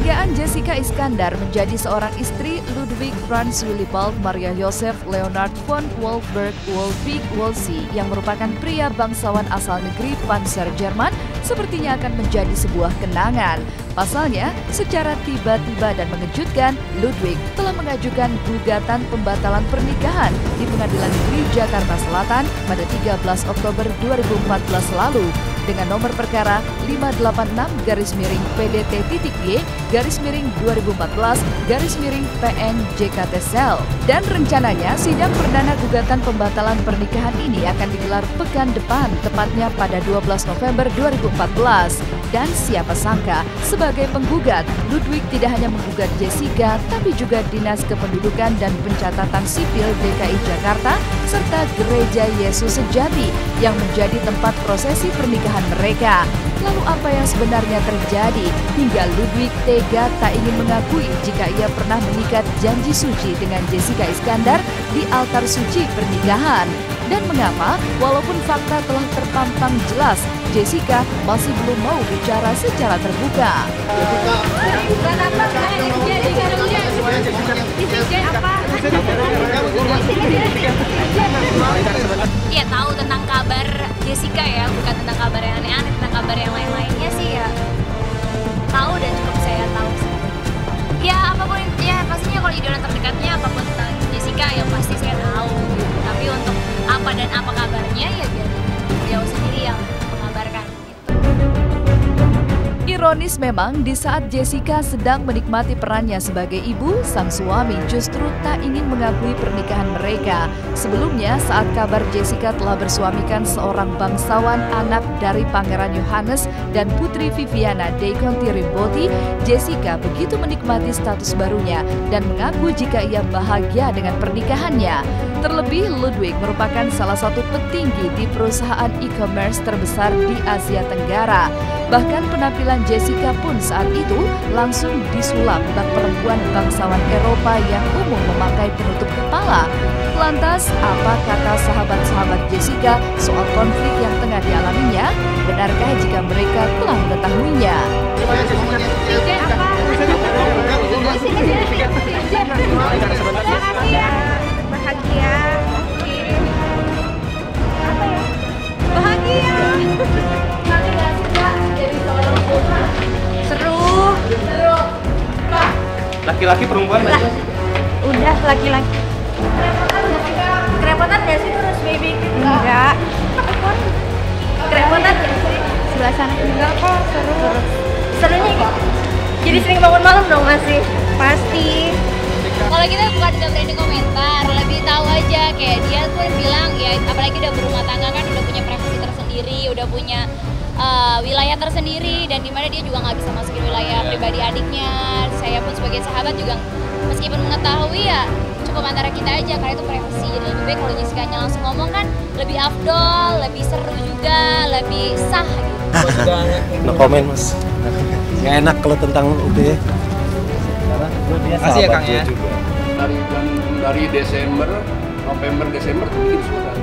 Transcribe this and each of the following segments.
Persenggaan Jessica Iskandar menjadi seorang istri Ludwig Franz Willibald Maria Joseph Leonard von Wolfberg Wolfig Wolsey yang merupakan pria bangsawan asal negeri Panzer Jerman sepertinya akan menjadi sebuah kenangan. Pasalnya, secara tiba-tiba dan mengejutkan, Ludwig telah mengajukan gugatan pembatalan pernikahan di Pengadilan Negeri Jakarta Selatan pada 13 Oktober 2014 lalu dengan nomor perkara 586-PDT-Y-2014-PN-JKT-Sel. Dan rencananya sidang perdana gugatan pembatalan pernikahan ini akan digelar pekan depan, tepatnya pada 12 November 2014. Dan siapa sangka, sebagai penggugat, Ludwig tidak hanya menggugat Jessica, tapi juga Dinas Kependudukan dan Pencatatan Sipil DKI Jakarta, serta Gereja Yesus Sejati yang menjadi tempat prosesi pernikahan mereka. Lalu apa yang sebenarnya terjadi hingga Ludwig tega tak ingin mengakui jika ia pernah mengikat janji suci dengan Jessica Iskandar di altar suci pernikahan? Dan mengapa walaupun fakta telah terpampang jelas, Jessica masih belum mau bicara secara terbuka? Iya, tahu tentang kabar Jessica ya, bukan tentang kabar yang aneh-aneh, tentang kabar yang lain-lainnya sih ya tahu dan cukup saya tahu sih. Ya apapun, ya pastinya kalau jadi orang terdekatnya apapun tentang Jessica ya pasti saya tahu. Tapi untuk apa dan apa kabarnya ya biar beliau sendiri yang mengabarkan. Ironis memang, di saat Jessica sedang menikmati perannya sebagai ibu, sang suami justru tak ingin mengakui pernikahan mereka. Sebelumnya, saat kabar Jessica telah bersuamikan seorang bangsawan anak dari Pangeran Yohanes dan Putri Viviana dei Conti Ribotti, Jessica begitu menikmati status barunya dan mengaku jika ia bahagia dengan pernikahannya. Terlebih, Ludwig merupakan salah satu petinggi di perusahaan e-commerce terbesar di Asia Tenggara. Bahkan penampilan Jessica pun saat itu langsung disulap bak perempuan bangsawan Eropa yang umum memakai penutup kepala. Lantas, apa kata sahabat-sahabat Jessica soal konflik yang tengah dialaminya? Benarkah jika mereka telah mengetahuinya? Bahagia. Apa ya? Bahagia. Seru. Laki-laki perempuan aja. Udah laki-laki. Kerepotan nggak sih terus baby? Enggak. Kerepotan nggak sih? Sebelah sana. Enggak kok, seru. Serunya gitu. Jadi sering bangun malam dong masih? Pasti. Kalau kita bukan nggak berani komentar, lebih tahu aja kayak dia tuh bilang ya, apalagi udah berumah tangga kan, udah punya privasi tersendiri, udah punya wilayah tersendiri, dan dimana dia juga nggak bisa masukin wilayah pribadi adiknya. Saya pun sebagai sahabat juga meskipun mengetahui ya cukup antara kita aja karena itu privasi. Jadi lebih baik kalau Jessica-nya langsung ngomong kan lebih afdol, lebih seru juga, lebih sah gitu. No comment mas. Nggak enak kalau tentang itu ya. Masih ya Kang ya. Dari Desember, November, Desember tuh bikin surat.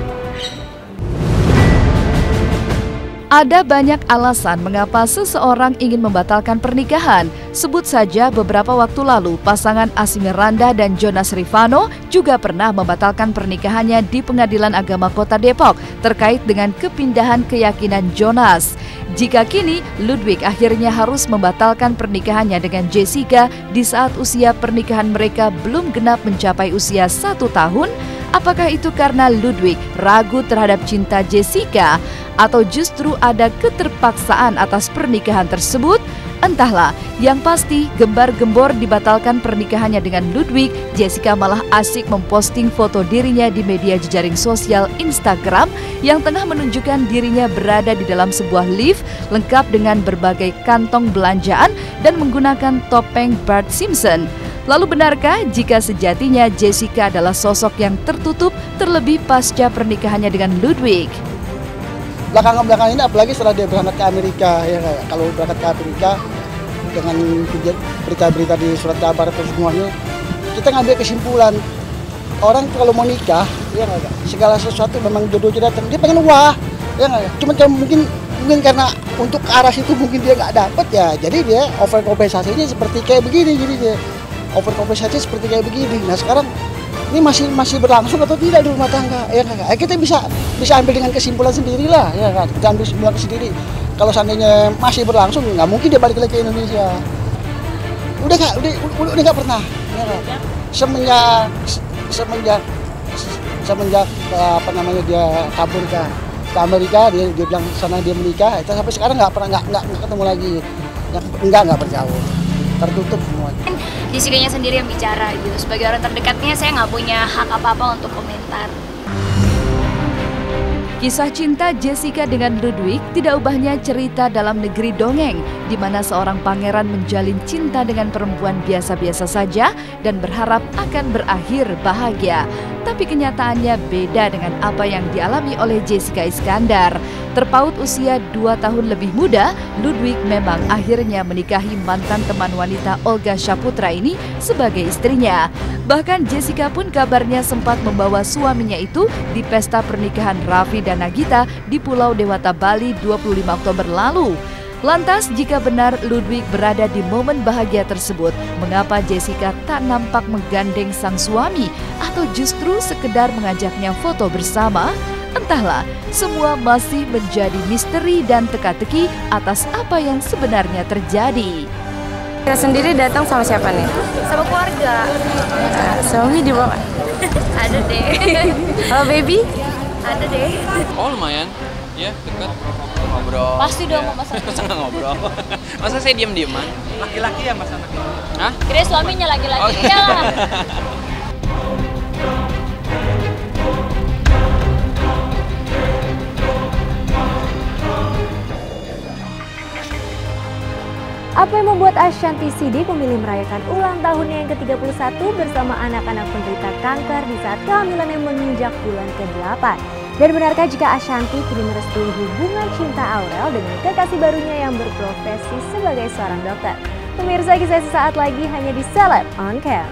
Ada banyak alasan mengapa seseorang ingin membatalkan pernikahan. Sebut saja beberapa waktu lalu pasangan Asmirandah dan Jonas Rifano juga pernah membatalkan pernikahannya di Pengadilan Agama Kota Depok terkait dengan kepindahan keyakinan Jonas. Jika kini Ludwig akhirnya harus membatalkan pernikahannya dengan Jessica di saat usia pernikahan mereka belum genap mencapai usia 1 tahun, apakah itu karena Ludwig ragu terhadap cinta Jessica atau justru ada keterpaksaan atas pernikahan tersebut? Entahlah, yang pasti gembar-gembor dibatalkan pernikahannya dengan Ludwig, Jessica malah asik memposting foto dirinya di media jejaring sosial Instagram yang tengah menunjukkan dirinya berada di dalam sebuah lift lengkap dengan berbagai kantong belanjaan dan menggunakan topeng Bart Simpson. Lalu benarkah jika sejatinya Jessica adalah sosok yang tertutup terlebih pasca pernikahannya dengan Ludwig? Belakangan ini apalagi setelah dia berangkat ke Amerika, ya kalau berangkat ke Amerika dengan berita-berita di surat kabar atau semuanya, kita ngambil kesimpulan orang kalau mau nikah, ya segala sesuatu memang jodohnya datang, dia pengen wah, ya nggak, cuma mungkin mungkin karena untuk ke arah situ mungkin dia nggak dapet ya, jadi dia overkompensasinya seperti kayak begini, jadi dia overkompensasi seperti kayak begini. Nah sekarang ini masih berlangsung atau tidak di rumah tangga, ya kan? Kita bisa ambil dengan kesimpulan sendiri lah, ya kan? Kita ambil kesimpulan sendiri. Kalau seandainya masih berlangsung, nggak mungkin dia balik lagi ke Indonesia. Udah nggak pernah, ya kan? Semenjak apa namanya dia kabur ke Amerika, dia bilang sana dia menikah, itu sampai sekarang nggak ketemu lagi, nggak berjauh, tertutup semua. Jessica-nya sendiri yang bicara gitu, sebagai orang terdekatnya saya nggak punya hak apa-apa untuk komentar. Kisah cinta Jessica dengan Ludwig tidak ubahnya cerita dalam negeri dongeng, di mana seorang pangeran menjalin cinta dengan perempuan biasa-biasa saja dan berharap akan berakhir bahagia. Tapi kenyataannya beda dengan apa yang dialami oleh Jessica Iskandar. Terpaut usia 2 tahun lebih muda, Ludwig memang akhirnya menikahi mantan teman wanita Olga Saputra ini sebagai istrinya. Bahkan Jessica pun kabarnya sempat membawa suaminya itu di pesta pernikahan Raffi dan Nagita di Pulau Dewata, Bali 25 Oktober lalu. Lantas, jika benar Ludwig berada di momen bahagia tersebut, mengapa Jessica tak nampak menggandeng sang suami atau justru sekedar mengajaknya foto bersama? Entahlah, semua masih menjadi misteri dan teka-teki atas apa yang sebenarnya terjadi. Kita sendiri datang sama siapa nih? Sama keluarga. Suami di bawah? Ada deh. Halo baby? Ada deh. Oh lumayan, ya dekat. Ngobrol. Pasti dong mau masak. Masa ngobrol? Masa saya diem-dieman? Laki-laki ya mas anaknya? Hah? Kira suaminya laki-laki. Oh, Ya lah. Apa yang membuat Ashanty Siddiq memilih merayakan ulang tahunnya yang ke-31 bersama anak-anak penderita kanker di saat kehamilannya menginjak bulan ke-8? Dan benarkah jika Ashanty kini merestui hubungan cinta Aurel dengan kekasih barunya yang berprofesi sebagai seorang dokter? Pemirsa, kisah sesaat lagi hanya di Celeb On Cam.